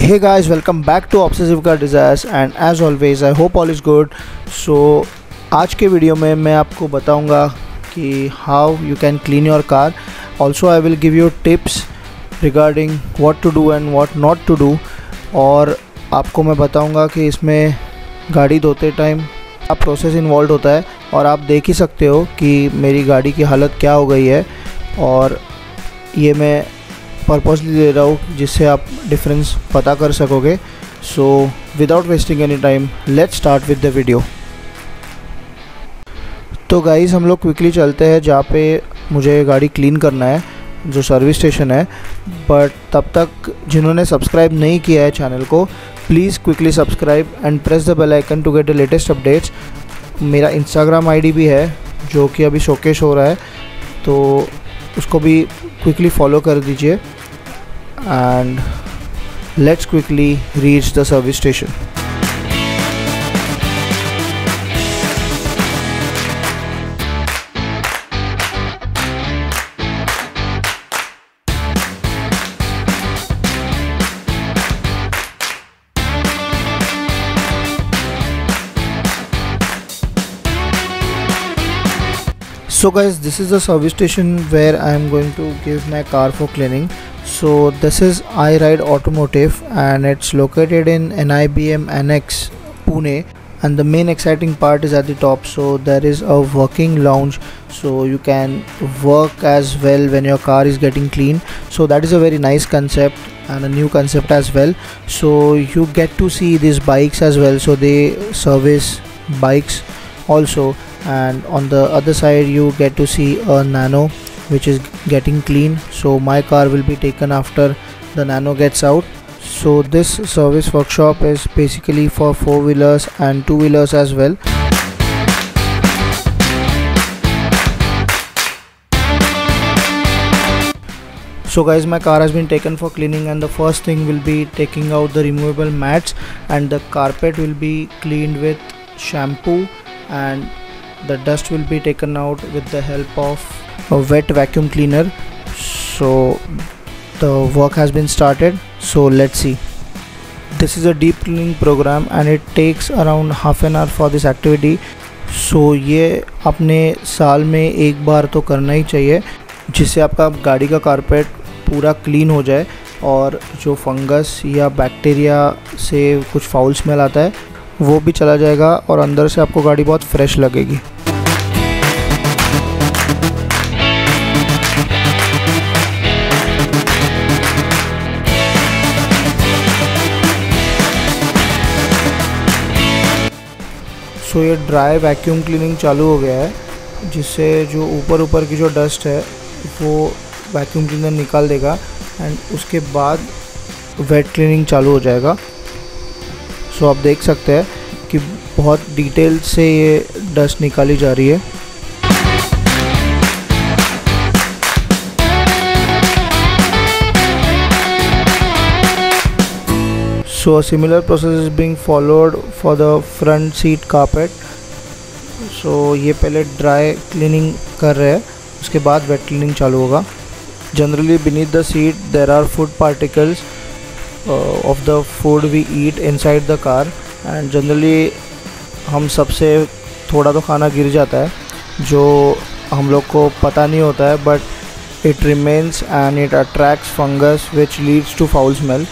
Hey guys, welcome back to Obsessive Car Desires and as always I hope all is good. So आज के video में मैं आपको बताऊंगा कि how you can clean your car. Also I will give you tips regarding what to do and what not to do. और आपको मैं बताऊंगा कि इसमें गाड़ी धोते टाइम क्या प्रोसेस इन्वॉल्व होता है और आप देख ही सकते हो कि मेरी गाड़ी की हालत क्या हो गई है। और ये मैं पर्पसली दे रहा हूँ जिससे आप डिफरेंस पता कर सकोगे। So without wasting any time let's start with the video. तो गाइस हम लोग क्विकली चलते हैं जहाँ पे मुझे गाड़ी क्लीन करना है, जो सर्विस स्टेशन है। बट तब तक जिन्होंने सब्सक्राइब नहीं किया है चैनल को, please quickly subscribe and press the bell icon to get the latest updates. मेरा इंस्टाग्राम आईडी भी है जो कि अभी शोकेस हो रहा है, तो उसको भी क्विकली फॉलो कर दीजिए। And let's quickly reach the service station. So guys, this is the service station where I am going to give my car for cleaning. So this is iRide Automotive and it's located in NIBM Annex, Pune, and the main exciting part is at the top. So there is a working lounge, so you can work as well when your car is getting clean. So that is a very nice concept and a new concept as well. So you get to see these bikes as well, so they service bikes also. And on the other side you get to see a Nano which is getting clean, so my car will be taken after the Nano gets out. So this service workshop is basically for 4-wheelers and 2-wheelers as well. So guys, my car has been taken for cleaning and the first thing will be taking out the removable mats, and the carpet will be cleaned with shampoo and the dust will be taken out with the help of a wet vacuum cleaner. So the work has been started, so let's see. This is a deep cleaning program and it takes around half an hour for this activity. So ये अपने साल में एक बार तो करना ही चाहिए, जिससे आपका गाड़ी का कारपेट पूरा क्लीन हो जाए और जो फंगस या बैक्टीरिया से कुछ फाउल स्मेल आता है वो भी चला जाएगा और अंदर से आपको गाड़ी बहुत फ्रेश लगेगी। सो ये ड्राई वैक्यूम क्लीनिंग चालू हो गया है, जिससे जो ऊपर की जो डस्ट है वो वैक्यूम क्लीनर निकाल देगा एंड उसके बाद वेट क्लीनिंग चालू हो जाएगा। सो आप देख सकते हैं कि बहुत डिटेल से ये डस्ट निकाली जा रही है। So a similar process is being followed for the front seat carpet. So ये पहले ड्राई क्लीनिंग कर रहे हैं, उसके बाद वेट क्लीनिंग चालू होगा। Generally beneath the seat there are food particles of the food we eat inside the car, and generally हम सबसे थोड़ा तो खाना गिर जाता है जो हम लोग को पता नहीं होता है, but it remains and it attracts fungus which leads to foul smell.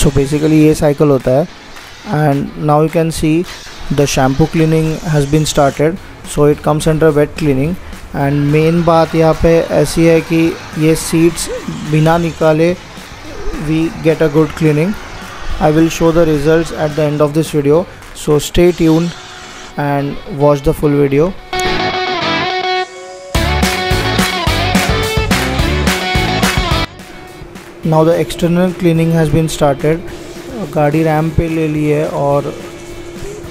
So basically ये cycle होता है। And now you can see the shampoo cleaning has been started, so it comes under wet cleaning. And main बात यहाँ पे ऐसी है कि ये seats बिना निकाले we get a good cleaning. I will show the results at the end of this video, so stay tuned and watch the full video. Now the external cleaning has been started. गाड़ी RAM पे ले ली है और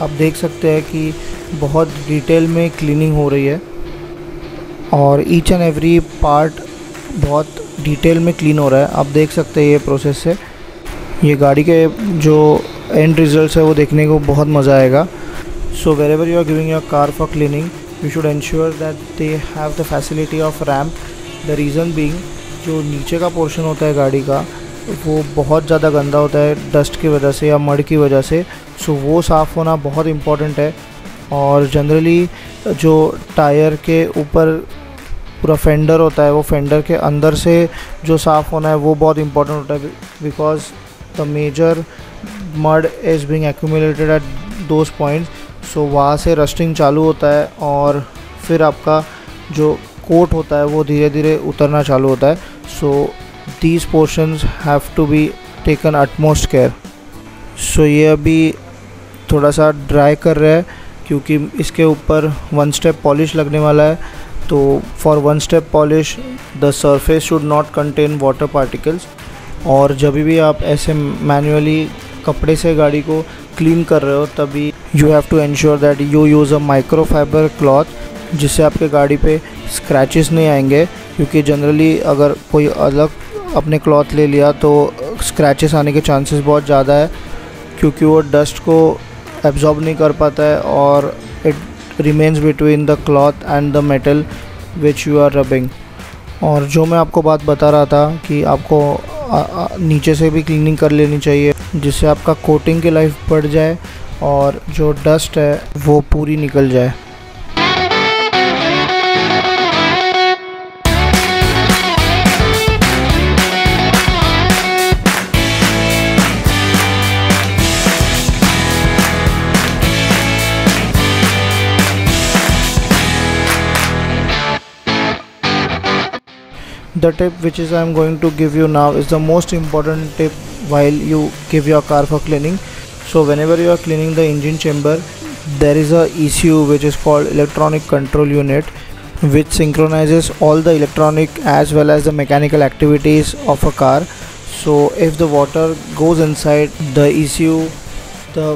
आप देख सकते हैं कि बहुत डिटेल में क्लीनिंग हो रही है और ईच एंड एवरी पार्ट बहुत डिटेल में क्लीन हो रहा है। आप देख सकते हैं ये प्रोसेस से ये गाड़ी के जो एंड रिजल्ट्स है वो देखने को बहुत मज़ा आएगा। So wherever you are giving your car for cleaning you should ensure that they have the facility of ramp. The reason being जो नीचे का पोर्शन होता है गाड़ी का वो बहुत ज़्यादा गंदा होता है डस्ट की वजह से या मड की वजह से। सो वो साफ़ होना बहुत इम्पॉर्टेंट है। और जनरली जो टायर के ऊपर पूरा फेंडर होता है, वो फेंडर के अंदर से जो साफ़ होना है वो बहुत इम्पॉर्टेंट होता है, because the major mud is being accumulated at those points. So वहाँ से रस्टिंग चालू होता है और फिर आपका जो कोट होता है वो धीरे धीरे उतरना चालू होता है। So these portions have to be taken utmost care. So ये अभी थोड़ा सा ड्राई कर रहा है क्योंकि इसके ऊपर 1 स्टेप पॉलिश लगने वाला है। तो for 1 step polish the surface should not contain water particles. और जब भी आप ऐसे मैन्युअली कपड़े से गाड़ी को क्लीन कर रहे हो तभी you have to ensure that you use a microfibre cloth, जिससे आपके गाड़ी पे स्क्रैचेस नहीं आएंगे। क्योंकि जनरली अगर कोई अलग अपने क्लॉथ ले लिया तो स्क्रैचेस आने के चांसेस बहुत ज़्यादा है, क्योंकि वो डस्ट को एब्जॉर्ब नहीं कर पाता है और it remains between the cloth and the metal which you are rubbing. और जो मैं आपको बात बता रहा था कि आपको नीचे से भी क्लीनिंग कर लेनी चाहिए, जिससे आपका कोटिंग की लाइफ बढ़ जाए और जो डस्ट है वो पूरी निकल जाए। The tip which is I am going to give you now is the most important tip while you give your car for cleaning. So whenever you are cleaning the engine chamber, there is a ECU which is called electronic control unit, which synchronizes all the electronic as well as the mechanical activities of a car. So if the water goes inside the ECU, the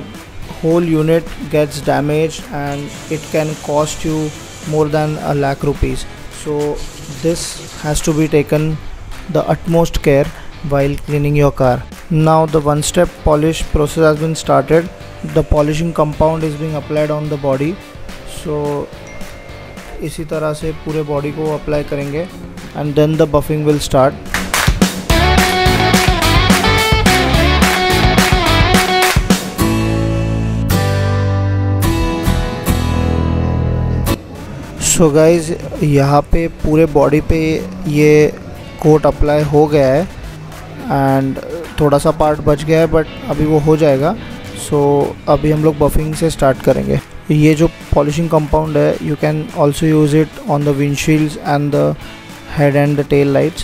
whole unit gets damaged and it can cost you more than a lakh rupees. So this has to be taken the utmost care while cleaning your car. Now the 1-step polish process has been started. The polishing compound is being applied on the body. So इसी तरह से पूरे body को apply करेंगे and then the buffing will start. So guys, यहाँ पे पूरे body पे ये कोट अप्लाई हो गया है एंड थोड़ा सा पार्ट बच गया है बट अभी वो हो जाएगा। सो अभी हम लोग बफिंग से स्टार्ट करेंगे। ये जो पॉलिशिंग कंपाउंड है, you can also use it on the windshields and the head and the tail lights.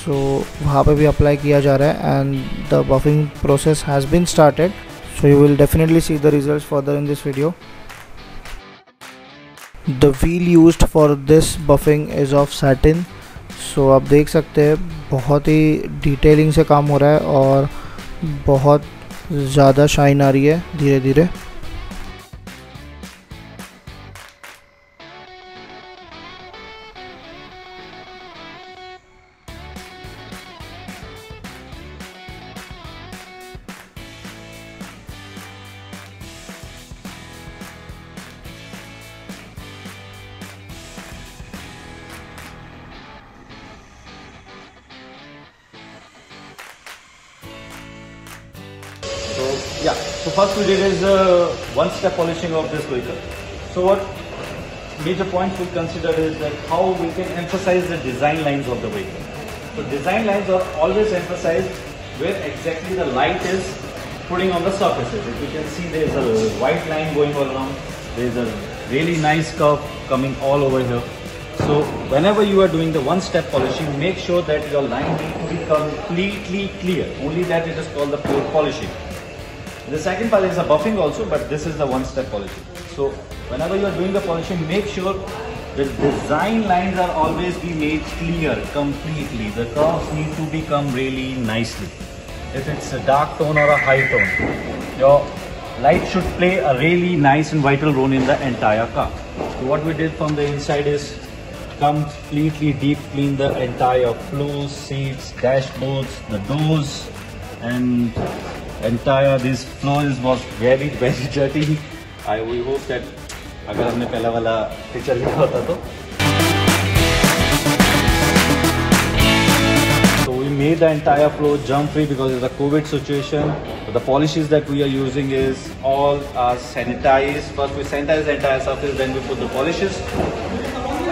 So वहाँ पे भी अप्लाई किया जा रहा है and the buffing process has been started. So you will definitely see the results further in this video. The wheel used for this buffing is of satin. So आप देख सकते हैं बहुत ही डिटेलिंग से काम हो रहा है और बहुत ज़्यादा शाइन आ रही है धीरे धीरे। So first we did is 1-step polishing of this vehicle. So what major points we consider is that how we can emphasize the design lines of the vehicle. So design lines are always emphasized where exactly the light is putting on the surfaces. If you can see, there is a white line going all around. There is a really nice curve coming all over here. So whenever you are doing the 1-step polishing, make sure that your line needs to be completely clear. Only that it is called the pure polishing. The second part is a buffing also, but this is the 1-step polishing. So whenever you are doing the polishing, make sure the design lines are always be made clear completely. The curves need to become really nicely. If it's a dark tone or a high tone, your light should play a really nice and vital role in the entire car. So what we did from the inside is completely deep clean the entire floors, seats, dashboards, the doors, and entire this floor was very dirty. We hope that अगर हमने पहला वाला picture लिखा होता तो we made the entire floor germ free because of the COVID situation. The polishes that we are using is all sanitized. First we sanitize the entire surface, then we put the polishes.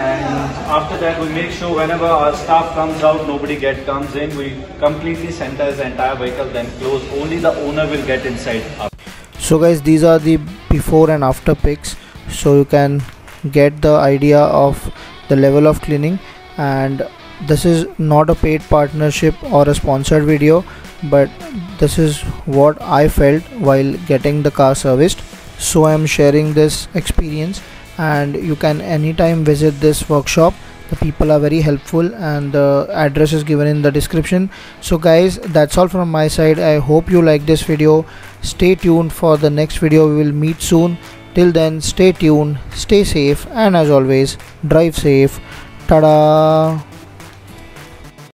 And after that we make sure whenever our staff comes out, nobody comes in, we completely sanitize the entire vehicle, then close. Only the owner will get inside. So guys, these are the before and after pics, so you can get the idea of the level of cleaning. And this is not a paid partnership or a sponsored video, but this is what I felt while getting the car serviced, so I am sharing this experience. And you can anytime visit this workshop. The people are very helpful and the address is given in the description. So guys, that's all from my side. I hope you like this video. Stay tuned for the next video. We will meet soon. Till then, stay tuned, stay safe, and as always, drive safe. Tada!